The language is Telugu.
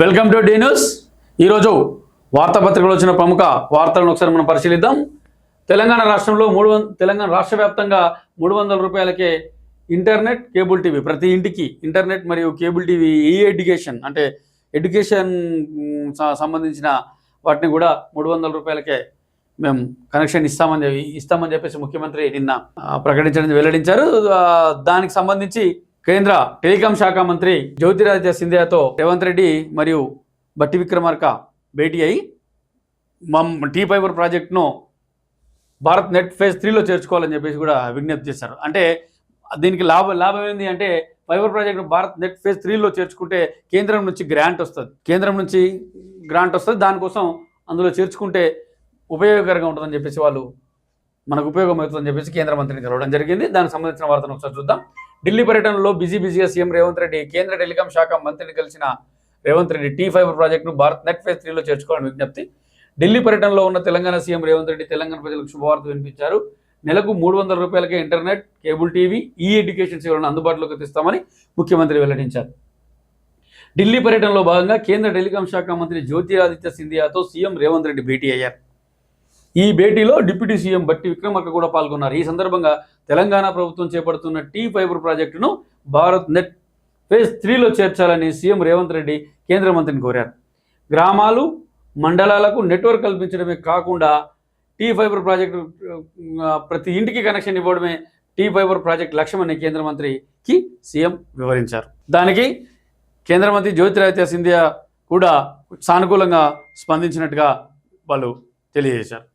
Welcome to D news. ఈరోజు వార్తాపత్రికలో వచ్చిన ప్రముఖ వార్తలను ఒకసారి మనం పరిశీలిద్దాం. తెలంగాణ రాష్ట్రంలో తెలంగాణ రాష్ట్ర వ్యాప్తంగా 300 రూపాయలకే ఇంటర్నెట్, కేబుల్ టీవీ, ప్రతి ఇంటికి ఇంటర్నెట్ మరియు కేబుల్ టీవీ, ఈ ఎడ్యుకేషన్ అంటే ఎడ్యుకేషన్ సంబంధించిన వాటిని కూడా 300 రూపాయలకే మేము కనెక్షన్ ఇస్తామని చెప్పేసి ముఖ్యమంత్రి నిన్న వెల్లడించారు. దానికి సంబంధించి కేంద్ర టెలికాం శాఖ మంత్రి జ్యోతిరాదిత్య సింధియాతో రేవంత్ రెడ్డి మరియు బట్టి విక్రమార్క భేటీ అయి T-Fiber ప్రాజెక్టును భారత్ నెట్ ఫేజ్ 3లో చేర్చుకోవాలని చెప్పేసి కూడా విజ్ఞప్తి చేశారు. అంటే దీనికి లాభం ఏంది అంటే fiber project Bharat net phase 3లో చేర్చుకుంటే కేంద్రం నుంచి గ్రాంట్ వస్తుంది. దానికోసం అందులో చేర్చుకుంటే ఉపయోగకరంగా ఉంటుందని చెప్పేసి మనకు ఉపయోగం అవుతుందని చెప్పేసి కేంద్ర మంత్రిని కలవడం జరిగింది. దానికి సంబంధించిన వార్తను ఒకసారి చూద్దాం. ఢిల్లీ పర్యటనలో బిజీగా సీఎం రేవంత్ రెడ్డి కేంద్ర టెలికాం శాఖ మంత్రిని కలిసిన రేవంత్ రెడ్డి T-Fiber ప్రాజెక్టును భారత్ నెట్ ఫేజ్ 3లో చేర్చుకోవాలని విజ్ఞప్తి. ఢిల్లీ పర్యటనలో ఉన్న తెలంగాణ సీఎం రేవంత్ రెడ్డి తెలంగాణ ప్రజలకు శుభవార్త వినిపించారు. నెలకు 300 రూపాయలకే ఇంటర్నెట్, కేబుల్ టీవీ, ఈ ఎడ్యుకేషన్ సేవలను అందుబాటులోకి తెస్తామని ముఖ్యమంత్రి వెల్లడించారు. ఢిల్లీ పర్యటనలో భాగంగా కేంద్ర టెలికాం శాఖ మంత్రి జ్యోతిరాదిత్య సింధియాతో సీఎం రేవంత్ రెడ్డి భేటీ అయ్యారు. ఈ భేటీలో డిప్యూటీ సీఎం బట్టి విక్రమార్క కూడా పాల్గొన్నారు. ఈ సందర్భంగా తెలంగాణ ప్రభుత్వం చేపడుతున్న T-Fiber ప్రాజెక్టును భారత్ నెట్ ఫేజ్ 3లో చేర్చాలని సీఎం రేవంత్ రెడ్డి కేంద్ర మంత్రిని కోరారు. గ్రామాలు, మండలాలకు నెట్వర్క్ కల్పించడమే కాకుండా T-Fiber ప్రాజెక్టు ప్రతి ఇంటికి కనెక్షన్ ఇవ్వడమే T-Fiber ప్రాజెక్టు లక్ష్యమని కేంద్ర మంత్రికి సీఎం వివరించారు. దానికి కేంద్ర మంత్రి జ్యోతిరాదిత్య సింధియా కూడా సానుకూలంగా స్పందించినట్టుగా వాళ్ళు తెలియజేశారు.